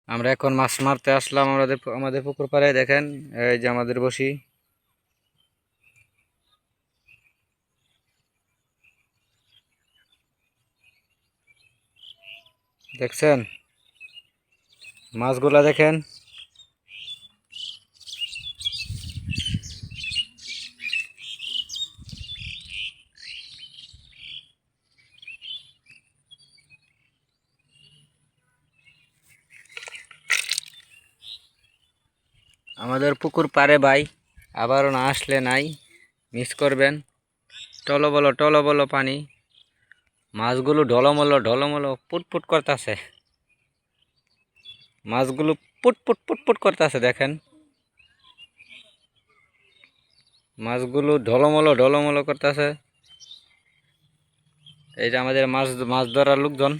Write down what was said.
আমরা এখন মাছ মারতে আসলাম আমাদের পুকুর পাড়ে। দেখেন এই যে আমাদের বসি। দেখছেন মাছগুলা, দেখেন আমাদের পুকুর পাড়ে ভাই, আবারও না আসলে নাই, মিস করবেন। টলবলো পানি, মাছগুলো ঢলমলো পুটপুট করতেছে। মাছগুলো পুটপুট করতেছে, দেখেন মাছগুলো ঢলমলো করতেছে। এই যে আমাদের মাছ ধরার লোকজন।